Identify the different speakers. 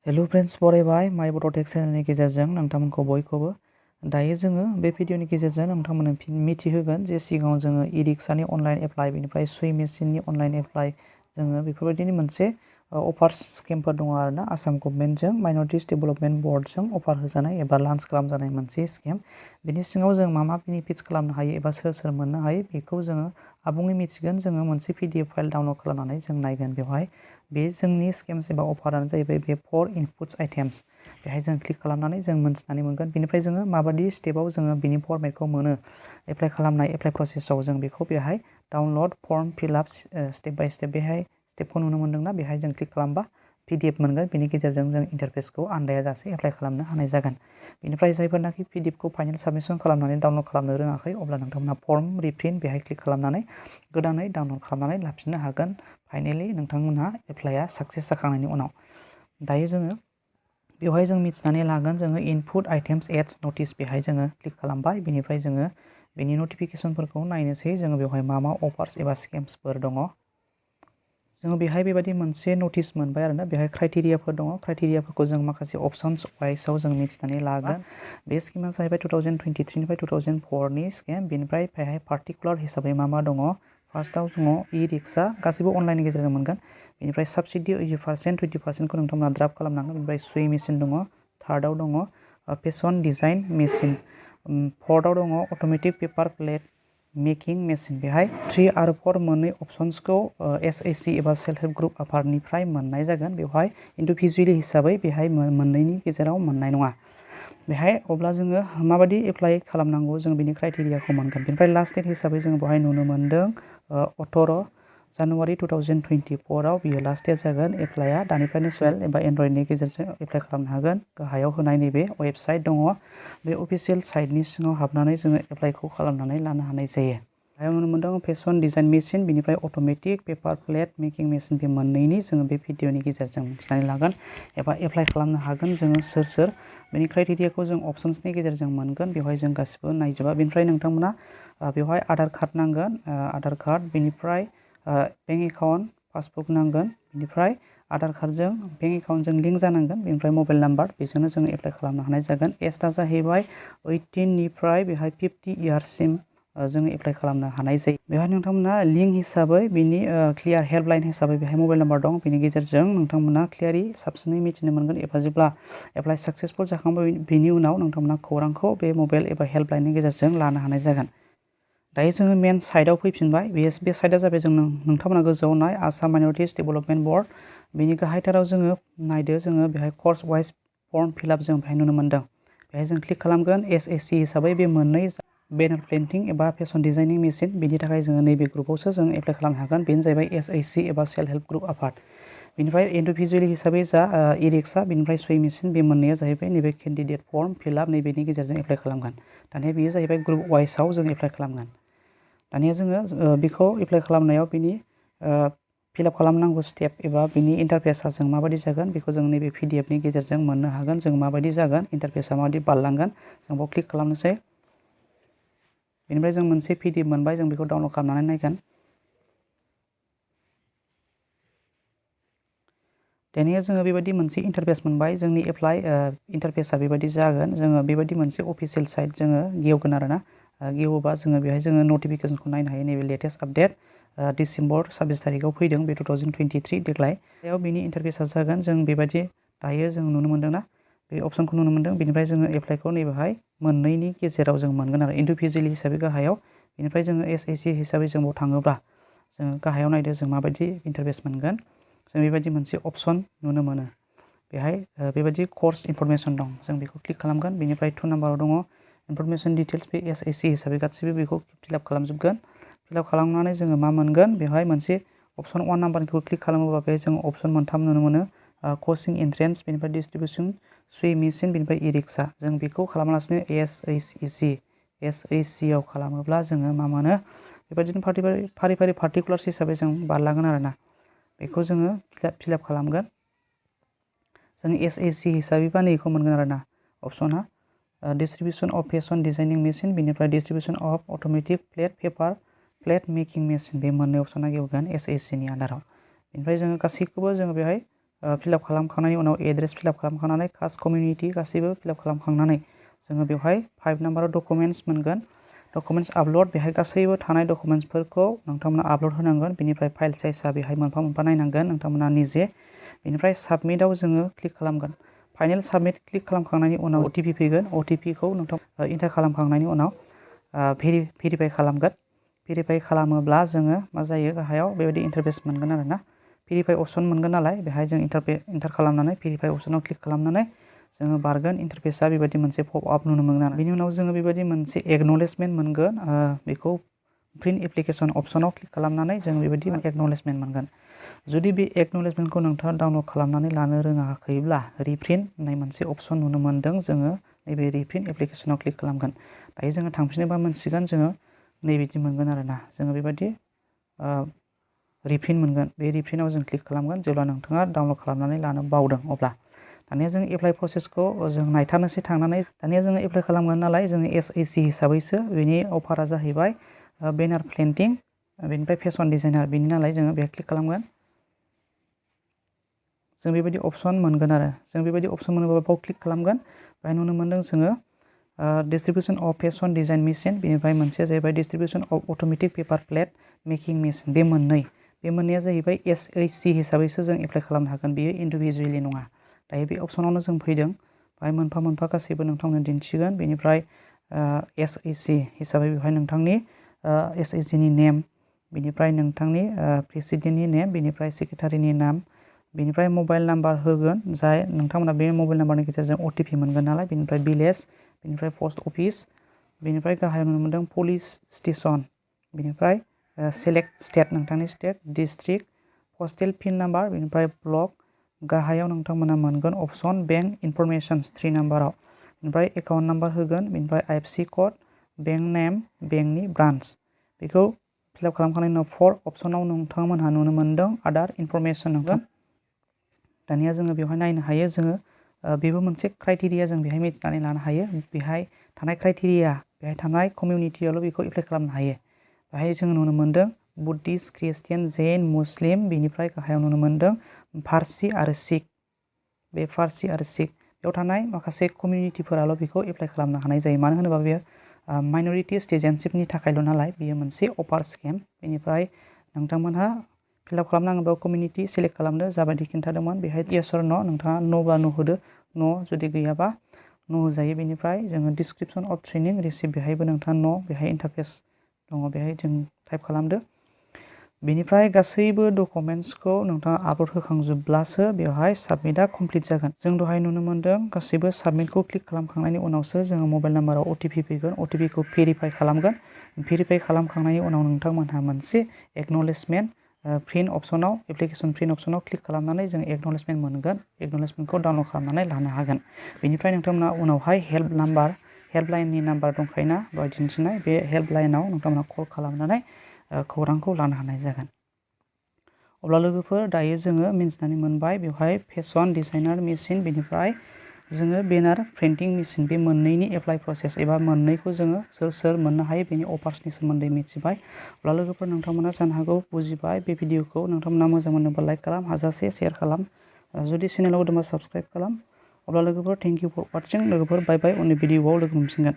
Speaker 1: Hello friends बरायबाय माय बड tech चेनेलनि गेजेरजों नोंथांमोनखौ बयखौबो दायो जोङो बे भिडिअनि गेजेरजों नोंथांमोननो मिथिहोगोन जे सिगाङाव जोङो ई-रिक्सानि अनलाइन एप्लाइ बेनिफ्राय सुइ मेसिननि अनलाइन एप्लाइ जोङो बेफोरबायदिनि मोनसे अफार्स स्किमफोर दङ आरोना आसाम गभर्नमेन्टजों माइनरिटिस डेभेलपमेन्ट बर्डजों अफार होजानाय एबा लन्च खालामजानाय मोनसे स्किम बेनि सिङाव जों मा बेनिफिट्स खालामनो हायो एबा सोर मोननो हायो बेखौ जोङो आबुङै मिथिगोन जोङो मोनसे PDF फाइल डाउनलड खालामनानै जों नायगोन बेवहाय बे जोंनि स्किम्स एबा अफारानो जाहैबाय बे 4 इनपुट्स आइटेम्स बेहाय जों क्लिक खालामनानै जों मोनथिनानै मोनगोन बेनिफ्राय जोङो माबायदि स्टेपआव जोङो बिनि फर्मेटखौ मोनो एप्लाइ प्रसेसआव जों बेखौ बेहाय download form fill up step by step बेहाय स्टेपखौ नुनो मोनदोंना बेहाय जों क्लिक खालामबा PDF मोनगोन बेनि गेजेरजों जों इन्टारफेसखौ आन्दायाजासे एप्लाइ खालामनो हानाय जागोन बेनिफ्राय जायफोरनाखि PDFखौ फाइनेल साबमिसन खालामनानै डाउनलड खालामनो रोङाखै अब्ला नोंथांमोना फर्म रिप्रिन्ट बेहाय क्लिक खालामनानै गोदानै डाउनलड खालामनानै लाफिननो हागोन फाइनेलि नोंथांमोनहा एप्लाइआ साक्सेस जाखांनायनि उनाव दायो जोङो बेवहाय जों मिथिनानै लागोन जोङो इनपुट आइटेम्स एड्स नटिस बेहाय जोङो क्लिक खालामबाय बेनिफ्राय जोङो बेनि नटिफिकेसनफोरखौ नायनोसै जोङो बेवहाय मा अफार्स एबा स्किम्सफोर दङ जोङो बेहाय बेबायदि मोनसे नटिस मोनबाय आरोना बेहाय क्राइटेरियाफोर दङ क्राइटेरियाफोरखौ जों माखासे अपशन्स वाइसआव जों मिथिनानै लागोन बे स्किमा जाहैबाय 2023 निफ्राय 2004 नि स्किम बेनिफ्राय बेहाय पार्टिकुलार हिसाबै मा दङ फार्स्टआव दङ ई-रिक्सा गासैबो अनलाइननि गेजेरजों मोनगोन बेनिफ्राय साबसिडि 80% 20%खौ नोंथांमोना ड्राफ्ट खालामनांगोन बेनिफ्राय सुइ मेसिन दङ थार्डआव दङ फेशन डिजाइन मेसिन फोर्थआव दङ automatic paper plate making machine बेहाय 3 आरो 4 मोननै अपशन्सखौ SAC एबा सेल्फ हेल्प ग्रुप आफादनिफ्राय मोननाय जागोन बेवहाय इन्डिभिजुवेलि हिसाबै बेहाय मोननैनि गेजेराव मोननाय नङा बेहाय अब्ला जोङो माबायदि एप्लाइ खालामनांगौ जों बिनि क्राइटेरियाखौ मोनगोन बेनिफ्राय लास्ट डेट हिसाबै जों बेवहाय नुनो मोनदों 18 जानुवारि 2024 आव बियो लास्ट डेट जागोन एप्लाइआ दानिफ्रायनो सुवेल एबा एन्ड्रइडनि गेजेरजों एप्लाइ खालामनो हागोन गाहायाव होनाय नैबे वेबसाइट दङ बे अफिसियेल साइटनि सिङाव हाबनानै जोङो एप्लाइखौ खालामनानै लानो हानाय जायो गाहायाव नुनो मोनदों फेशन डिजाइन मेसिन बेनिफ्राय automatic paper plate making machine बे मोननैनि जोङो बे भिडिअनि गेजेरजों मिथिनानै लागोन एबा एप्लाइ खालामनो हागोन जोङो सोर बेनि क्राइटेरियाखौ जों अपशन्सनि गेजेरजों मोनगोन बेवहाय जों गासिबो नायजोबा बेनिफ्राय नोंथांमोना बेवहाय आधार कार्ड नांगोन आधार कार्ड बेनिफ्राय बेंक एकाउन्ट पासबुक नांगोन बेनिफ्राय आधार कार्डजों बेंक एकाउन्टजों लिंक जानांगोन बेनिफ्राय मबाइल नाम्बार बेजोंनो जों एप्लाइ खालामनो हानाय जागोन एजआ जाहैबाय 18 निफ्राय बेहाय 50 इयार्ससिम जों एप्लाइ खालामनो हानाय जायो बेवहाय नोंथांमोना लिंक हिसाबै बिनि क्लियार हेल्पलाइन हिसाबै बेहाय मबाइल नाम्बार दं बेनि गेजेरजों नोंथांमोना क्लियारि साबसिनै मिथिनो मोनगोन एबा जेब्ला एप्लाइ साक्सेसफुल जाखांबाय बेनि उनाव नोंथांमोना खौरांखौ बे मबाइल एबा हेल्पलाइननि गेजेरजों लानो हानाय जागोन दायो जोङो मेन साइटआव फैफिनबाय बे साइटआ जाबाय जों नोंथांमोना गोजौआव नाय आसाम माइनरिटिस डेभेलपमेन्ट बर्ड बेनि गाहायथाराव जोङो नायदो जोङो बेहाय कर्स वाइज फर्म फिलआप जों बेहाय नुनो मोनदों बेहाय जों क्लिक खालामगोन SAC हिसाबै बे मोननै बेनार प्रिन्टिं एबा फेशन डिजाइनिं मेसिन बेनि थाखाय जोङो नैबे ग्रुपआवसो जों एप्लाइ खालामनो हागोन बेनो जाहैबाय SAC एबा सेल्फ हेल्प ग्रुप आफाद बेनिफ्राय इन्डिभिजुवेलि हिसाबै जा ई-रिक्सा बेनिफ्राय सुइ मेसिन बे मोननैया जाहैबाय नैबे केन्डिडेट फर्म फिलआप नैबेनि गेजेरजों एप्लाइ खालामगोन दानिया बेयो जाहैबाय ग्रुप वाइसआव जों एप्लाइ खालामगोन दानिया जोङो बेखौ एप्लाइ खालामनायाव बिनि फिलआप खालामनांगौ स्टेप एबा बिनि इन्टारफेसआ जों माबायदि जागोन बेखौ जों नैबे PDFनि गेजेरजों मोननो हागोन जों माबायदि जागोन इन्टारफेसआ माबायदि बारलांगोन जों बेयाव क्लिक खालामनोसै बेनिफ्राय जों मोनसे PDF मोनबाय जों बेखौ डाउनलड खालामनानै नायगोन दानिया जोङो बेबायदि मोनसे इन्टारफेस मोनबाय जोंनि एप्लाइ इन्टारफेसआ बेबायदि जागोन जोङो बेबायदि मोनसे अफिसियेल साइट जोङो गेवगोन आरोना गेवोबा जोङो बेहाय जोङो नटिफिकेसनखौ नायनो हायो नैबे लेटेस्ट आपडेट डिसेम्बर 26 तारिखआव फैदों बे 2023 देग्लाय बेयाव बिनि इन्टारफेसआ जागोन जों बेबायदि दायो जों नुनो मोनदोंना बे अपसनखौ नुनो मोनदों बेनिफ्राय जोङो एप्लाइखौ नैबेहाय मोननैनि गेजेराव जों मोनगोन आरो इन्डिभिजुवेलि हिसाबै गाहायाव बेनिफ्राय जोङो SAC हिसाबै जों बेयाव थाङोब्ला जोङो गाहायाव नायदो जों माबायदि इन्टारफेस मोनगोन जों बेबायदि मोनसे अपसन नुनो मोनो बेहाय बेबायदि कर्स इनफरमेसन दं जों बेखौ क्लिक खालामगोन बेनिफ्राय 2 नाम्बाराव दङ इनफरमेसन डिटेल्स बे SAC हिसाबै गासिबो बेखौ फिलआप खालामजोबगोन फिलआप खालामनानै जोङो मा मोनगोन बेवहाय मोनसे अपसन 1 नाम्बारखौ क्लिक खालामोबा बेहाय जों अपसन मोनथाम नुनो मोनो कचिं एन्ट्रेन्स बेनिफ्राय डिस्ट्रिबिउसन सुइ मेसिन बेनिफ्राय ई-रिक्सा जों बेखौ खालामालासिनो SAC आव खालामोब्ला जोङो मा मोनो बेबायदिनो फारि फारि पार्टिकुलार्स हिसाबै जों बारलांगोन आरोना बेखौ जोङो फिलआप खालामगोन जों SAC हिसाबैबा नैखौ मोनगोन आरोना अपसना distribution of fashion designing machine बेनिफ्राय distribution of automatic paper plate making machine बे मोननै अपसना गेवगोन SAC नि आन्दाराव बेनिफ्राय जोङो गासैखौबो जोङो बेहाय फिलआप खालामखांनायनि उनाव एड्रेस फिलआप खालामखांनानै कास्ट कमिउनिटि गासैबो फिलआप खालामखांनानै जोङो बेवहाय 5 नाम्बाराव डकुमेन्ट्स मोनगोन। डकुमेन्ट्स आपल'ड बेहाय गासैबो थानाय डकुमेन्ट्सफोरखौ नोंथांमोना आपल'ड होनांगोन। बेनिफ्राय फाइल साइजआ बेहाय मोनफा मोनफा नायनांगोन नोंथांमोना निजे। बेनिफ्राय साबमिटआव जोङो क्लिक खालामगोन। फाइनेल साबमिट क्लिक खालामखांनायनि उनाव OTP फैगोन। OTPखौ नोंथां इन्टार खालामखांनायनि उनाव भेरिफाइ खालामगोन। भेरिफाइ खालामोब्ला जोङो मा जायो गाहायाव बेबायदि इन्टारफेस मोनगोन आरोना। भेरिफाइ अपसन मोनगोन नालाय बेहाय जों इन्टार खालामनानै भेरिफाइ अपसनाव क्लिक खालामनानै जोङो बारगोन। इन्टारफेसआ बेबायदि मोनसे पपआप नुनो मोनगोन आरो बेनि उनाव जोङो बेबायदि मोनसे एक्न'लेजमेन्ट मोनगोन। बेखौ प्रिन्ट एप्लिकेसन अपसनाव क्लिक खालामनानै जों बेबायदि एक्न'लेजमेन्ट मोनगोन। जुदि बे एक्न'लेजमेन्टखौ नोंथाङा डाउनल'ड खालामनानै लानो रोङाखैब्ला रिप्रिन्ट होननाय मोनसे अपसन नुनो मोनदों। जोङो नैबे रिप्रिन्ट एप्लिकेसनाव क्लिक खालामगोन। दायो जोङो थांफिनोबा मोनसिगोन जोङो नैबिदि मोनगोन आरोना। जोङो बेबायदि रिप्रिन्ट मोनगोन। बे रिप्रिन्टआव जों क्लिक खालामगोन जेब्ला नोंथाङा डाउनल'ड खालामनानै लानो बावदों अब्ला। दानिया जों एप्लाइ प्रसेसखौ जों नायथारनोसै थांनानै। दानिया जोङो एप्लाइ खालामगोन नालाय जोङो SAC हिसाबैसो बेनि अफारा जाहैबाय बेनार प्लेन्टिं बेनिफ्राय फेशन डिजाइनार बेनि नालाय जोङो बेहाय क्लिक खालामगोन। जों बेबायदि अपसन मोनगोन आरो जों बेबायदि अपसन मोनोबा बाव क्लिक खालामगोन। बेहाय नुनो मोनदों जोङो distribution of fashion design machine बेनिफ्राय मोनसेया जाहैबाय distribution of automatic paper plate making machine. बे मोननैया जाहैबाय SAC हिसाबैसो जों एप्लाइ खालामनो हागोन। बेयो इन्डिभिजुवेलि नङा। दायो बे अपसनावनो जों फैदों। बेहाय मोनफा मोनफा गासैबो नोंथांनो दिन्थिगोन। बेनिफ्राय SAC हिसाबै बेवहाय नोंथांनि SAC नि नेम बेनिफ्राय नोंथांनि प्रेसिडेन्टनि नेम बेनिफ्राय सेक्रेटारिनि नाम बेनिफ्राय मबाइल नाम्बार होगोन जाय नोंथांमोना बे मबाइल नाम्बारनि गेजेरजों OTP मोनगोन नालाय बेनिफ्राय भिलेज बेनिफ्राय पस्ट अफिस बेनिफ्राय गाहायाव नुनो मोनदों पुलिस स्टेसन बेनिफ्राय सेलेक्ट स्टेट नोंथांनि स्टेट डिस्ट्रिक्ट पस्टेल पिन नाम्बार बेनिफ्राय ब्लक गाहायाव नोंथांमोना मोनगोन अपसन बेंक इनफरमेशन 3 नाम्बाराव बेनिफ्राय एकाउन्ट नाम्बार होगोन बेनिफ्राय IFSC कड बेंक नेम बेंकनि ब्रान्च बेखौ फिलआप खालामखांनायनि उनाव 4 अपसनाव नोंथांमोनहा नुनो मोनदों आदार इनफरमेशन होगोन। दानिया जोङो बेवहाय नायनो हायो जोङो बेबो मोनसे क्राइटेरिया जों बेहाय मिथिनानै लानो हायो। बेहाय थानाय क्राइटेरिया बेहाय थानाय कमिउनिटियावल' बेखौ एप्लाइ खालामनो हायो। बेहाय जोङो नुनो मोनदों बुद्धिस्ट ख्रिस्टियान जैन मुस्लिम बेनिफ्राय गाहायाव नुनो मोनदों फारसि आरो सिख। बे फारसि आरो सिख बेयाव थानाय माखासे कमिउनिटिफोराल' बेखौ एप्लाइ खालामनो हानाय जायो। मानो होनोबा बेयो माइन'रिटि सिटिजेनशिपनि थाखायल' नालाय बेयो मोनसे अफार स्किम। बेनिफ्राय नोंथांमोनहा फिलआप खालामनांगौ कमिउनिटि सेलेक्ट खालामदो जाबायदि खिन्थादोंमोन बेहाय येस अर न' नोंथाङा न'बा न' होदो न' जुदि गैयाबा न' होजायो। बेनिफ्राय जोङो डिसक्रिपसन अफ ट्रेनिं रिसिप्ट बेहायबो नोंथाङा न' बेहाय इन्टारफेस दङ बेहाय जों टाइप खालामदो। बेनिफ्राय गासैबो डकुमेन्ट्सखौ नोंथाङा आपल'ड होखांजोबब्लासो बेवहाय साबमिटआ कमप्लिट जागोन। जों दहाय नुनो मोनदों गासैबो साबमिटखौ क्लिक खालामखांनायनि उनावसो जोङो मबाइल नाम्बाराव OTP फैगोन। OTPखौ भेरिफाइ खालामगोन। भेरिफाइ खालामखांनायनि उनाव नोंथांमोनहा मोनसे एक्न'लेजमेन्ट प्रिन्ट अपसनाव एप्लिकेसन प्रिन्ट अपसनाव क्लिक खालामनानै जों एक्न'लेजमेन्ट मोनगोन। एक्न'लेजमेन्टखौ डाउनल'ड खालामनानै लानो हागोन। बेनिफ्राय नोंथांमोना उनावहाय हेल्पलाइननि नाम्बार दंखायोना दहाय दिन्थिनाय बे हेल्पलाइनाव नोंथांमोना कल खालामनानै खौरांखौ लानो हानाय जागोन। अब्ला लोगोफोर दायो जोङो मिन्थिनानै मोनबाय बेवहाय फेशन डिजाइनार मेसिन बेनिफ्राय जोङो बेनार प्रिन्टिं मेसिन बे मोननैनि एप्लाइ प्रसेस एबा मोननैखौ जोङो सोर मोननो हायो बेनि अफार्सनि सोमोन्दै मिथिबाय। अब्ला लोगोफोर नोंथांमोना जानो हागौ बुजिबाय। बे भिडिअखौ नोंथांमोना मोजां मोनोबा लाइक खालाम हाजासे शेयार खालाम जुदि चेनेलाव दंबा साबस्क्राइब खालाम। अब्ला लोगोफोर थेंक इउ फर वाचिं। लोगोफोर बाय बाय उननि भिडिअआव लोगो मोनफिनगोन।